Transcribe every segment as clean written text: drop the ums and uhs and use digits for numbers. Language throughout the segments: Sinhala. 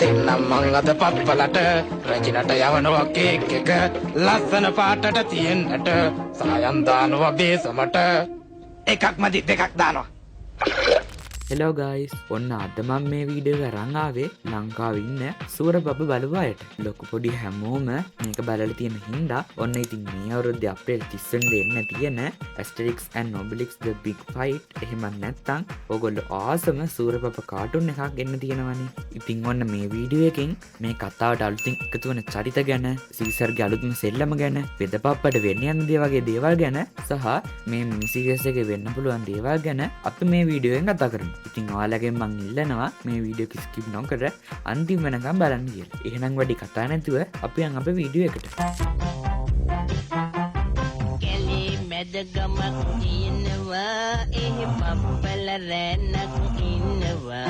දෙන්නම් මං අද පප්පලට රජිනට යවනවා කේක් එක ලස්සන පාටට තියෙන්නට සායම් දානවා බේසමට එකක් මදි දෙකක් දානවා. හෙලෝ ගයිස් ඔන්න අද මම මේ වීඩියෝ එක අරන් ආවේ ලංකාවේ ඉන්න සූරපප්ප බලපු අයට. ලොකු පොඩි හැමෝම මේක බලලා තියෙන හින්දා ඔන්න ඉතින් මේ අවුරුද්දේ අප්‍රේල් 30 වෙනිදා එන්න තියෙන Asterix and Obelix the Big Fight එහෙම නැත්නම් ඔයගොල්ලෝ ආසම සූරපප්ප කාටුන් එකක් ගෙන්න තියෙනවනේ. ඉතින් ඔන්න මේ වීඩියෝ එකෙන් මේ කතාවට අලුතින් එකතු වෙන චරිත ගැන, සීසර්ගේ අලුත්ම සෙල්ලම ගැන, වෙදපප්පට වෙන්න යන දේ වගේ දේවල් ගැන සහ මේ මිනි සීරීස් එකේ වෙන්න පුළුවන් දේවල් ගැන අපි මේ වීඩියෝ එකෙන් කතා කරමු. ඉතින් ඔයාලගෙන් මං ඉල්ලනවා මේ වීඩියෝ එක ස්කිප් නොකර අන්තිම වෙනකම් බලන්න කියලා. එහෙනම් වැඩි කතා නැතුව අපි යන් අපේ වීඩියෝ එකට. කැලේ මැද ගමක් ඉන්නවා ඒ පප්පල රැනක් ඉන්නවා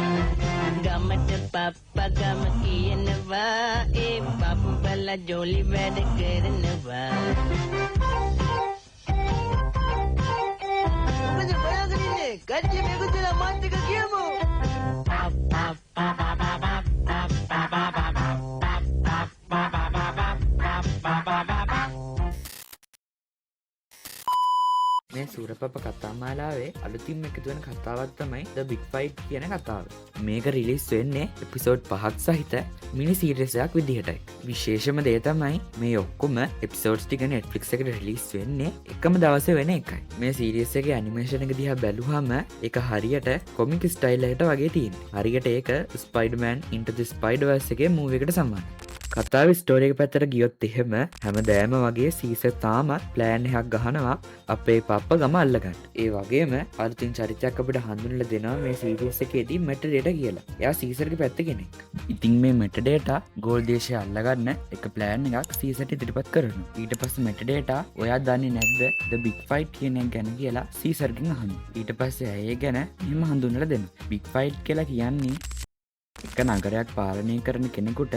ගමට පප්පා ගම කියනවා ඒ පප්පල ජොලි වැඩ කරනවා. Ganti minggu telah mati ke kiamu. මේ සූරපප්ප කතා මාලාවේ අලුතින්ම එකතු වෙන කතාවක් තමයි The Big Fight කියන කතාව. මේක රිලීස් වෙන්නේ එපිසෝඩ් 5ක් සහිත මිනි සීරීස් එකක් විදිහටයි. විශේෂම දේ තමයි මේ ඔක්කොම එපිසෝඩ්ස් ටික Netflix එකට රිලීස් වෙන්නේ එකම දවසේ වෙන එකයි. මේ සීරීස් එකේ ඇනිමේෂන් එක දිහා බැලුවම ඒක හරියට කොමික් ස්ටයිල් එකකට වගේ තියෙනවා. හරියට ඒක Spider-Man Into the Spider-Verse එකේ මූවි එකට සමානයි. කතාවේ ස්ටෝරි එක පැත්තට ගියොත් එහෙම හැමදාම වගේ සීසර් තාමත් ප්ලෑන් එකක් ගහනවා අපේ පප්පා ගම අල්ලගන්න. ඒ වගේම අලුතින් චරිතයක් අපිට හඳුන්වලා දෙනවා මේ සීරීස් එකේදී මෙටඩේටා කියලා. එයා සීසර්ගේ පැත්තේ කෙනෙක්. ඉතින් මේ මෙටඩේටා ගෝල් දේශය අල්ලගන්න එක ප්ලෑන් එකක් සීසර්ට ඉදිරිපත් කරනවා. ඊට පස්සේ මෙටඩේටා ඔයා දන්නේ නැද්ද The Big Fight කියන එක ගැන කියලා සීසර්ගෙන් අහනවා. ඊට පස්සේ ඒ ගැන එහෙම හඳුන්වලා දෙනවා. Big Fight කියලා කියන්නේ එක නගරයක් පාලනය කරන කෙනෙකුට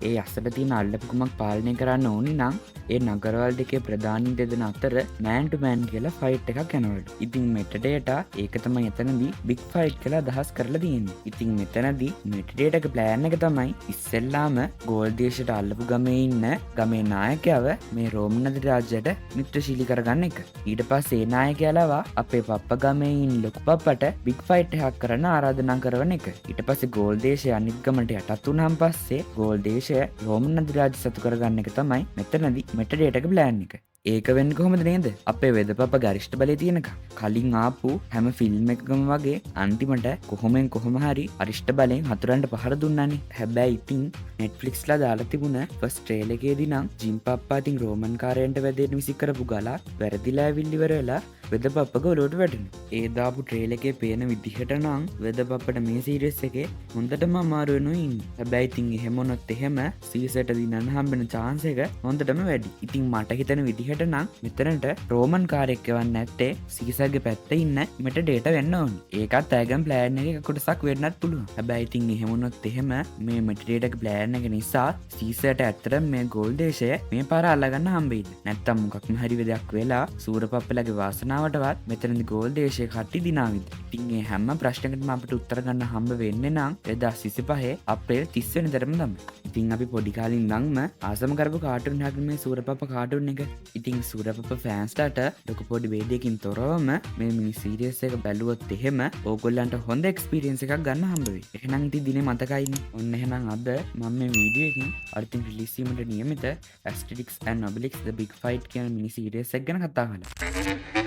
ඒ අසල තියෙන අල්ලපු කුමක් පාලනය කරන්න ඕනි නම් ඒ නගරවල දෙකේ ප්‍රධානීන් දෙදෙනා අතර මෑන් ටු මෑන් කියලා ෆයිට් එකක් යනවලු. ඉතින් මෙටඩේටා ඒක තමයි එතනදී බිග් ෆයිට් කියලා අදහස් කරලා තියෙන්නේ. ඉතින් මෙතනදී මෙටඩේටාගේ ප්ලෑන් එක තමයි ඉස්සෙල්ලාම ගෝල් දේශයට අල්ලපු ගමේ ඉන්න ගමේ නායකයව මේ රෝමන් අධිරාජ්‍යයට මිත්‍රශීලී කරගන්න එක. ඊට පස්සේ ඒ නායකයාලව අපේ පප්පා ගමේ ඉන්න ලොකු පප්පට බිග් ෆයිට් එකක් කරන්න ආරාධනා කරන එක. ඊට පස්සේ ගෝල් දේශය අනිත් ගමට යටත් වුණාන් පස්සේ ගෝල් දේශය රෝමන් අධිරාජ්‍ය සතු කරගන්න එක තමයි මෙතනදී මෙටඩේටාගේ ප්ලෑන් එක. ඒක වෙන්නේ කොහොමද නේද? අපේ වෙදපප්පා ගරිෂ්ඨ බලය තියෙනකම් කලින් ආපු හැම ෆිල්ම් එකකම වගේ අන්තිමට කොහොම හරි අරිෂ්ඨ බලයෙන් හතුරන්ට පහර දුන්නානේ. හැබැයි ඉතින් Netflix ලා දාලා තිබුණ ෆස්ට් ට්‍රේලර් එකේදී නම් ජිම් පප්පා ඉතින් රෝමන් කාරයන්ට වැදෙන්න විසි කරපු ගලක් වැරදිලා ඇවිල්ලි ඉවර වෙලා වෙදපප්පා ගොලුවට වැටෙනවා. ඒ දාපු ට්‍රේලර් එකේ පේන විදිහට නම් වෙදපප්පට මේ සීරීස් එකේ හොඳටම අමාරු වෙනවා ඉන්නේ. හැබැයි ඉතින් එහෙම වුණොත් එහෙම සීසර්ට දිනන්න හම්බෙන chance එක හොඳටම වැඩි. ඉතින් මට හිතෙන විදිහට නම් මෙතනට රෝමන් කාරයෙක් එවන්න නැත්තේ සීසර්ගේ පැත්තේ ඉන්න මෙටඩේටා වෙන්න ඕනි. ඒකත් ඇගම් ප්ලෑන් එකේ කොටසක් වෙන්නත් පුළුවන්. හැබැයි ඉතින් එහෙම වුණොත් එහෙම මේ මෙටඩේටාගේ ප්ලෑන් එක නිසා සීසර්ට ඇත්තටම මේ ගෝල් දේශය මේ පාර අල්ලගන්න හම්බෙයිද? නැත්තම් මොකක්ම හරි වෙදයක් වෙලා සූරපප්පලගේ වාසනාවටවත් මෙතනදී ගෝල් දේශය කට්ටි දිනාවිද? ඉතින් මේ හැම ප්‍රශ්නයකටම අපිට උත්තර ගන්න හම්බ වෙන්නේ නම් 2025 අප්‍රේල් 30 වෙනිදාටම තමයි. ඉතින් අපි පොඩි කාලේ ඉඳන්ම ආසම කරපු කාටුන් එකක් මේ සූරපප්පා කාටුන් එක. ඉතින් සූරපප්පා ෆෑන්ස්ලාට ලොකු පොඩි වේදයකින් තොරවම මේ මිනි සීරීස් එක බැලුවොත් එහෙම ඕගොල්ලන්ට හොඳ එක්ස්පීරියන්ස් එකක් ගන්න හම්බ වෙයි. එහෙනම් ඉතින් දිනේ මතකයිනේ. ඔන්න එහෙනම් අද මම මේ වීඩියෝ එකකින් අලුතින් රිලීස් වීමට නියමිත Asterix and Obelix the Big Fight කියන මිනි සීරීස් එක ගැන කතා කරලා.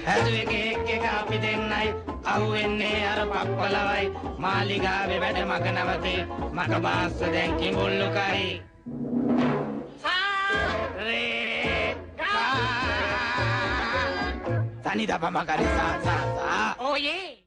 හැදුවේ කේක් එක අපි දෙන්නයි අහුවෙන්නේ අර පප්පලවයි මාලිගාවේ වැඩ මග නවතේ මග බාස්ස දැන් කිඹුල්ලු කරේ Sanida pa magari sa. Oh yeah.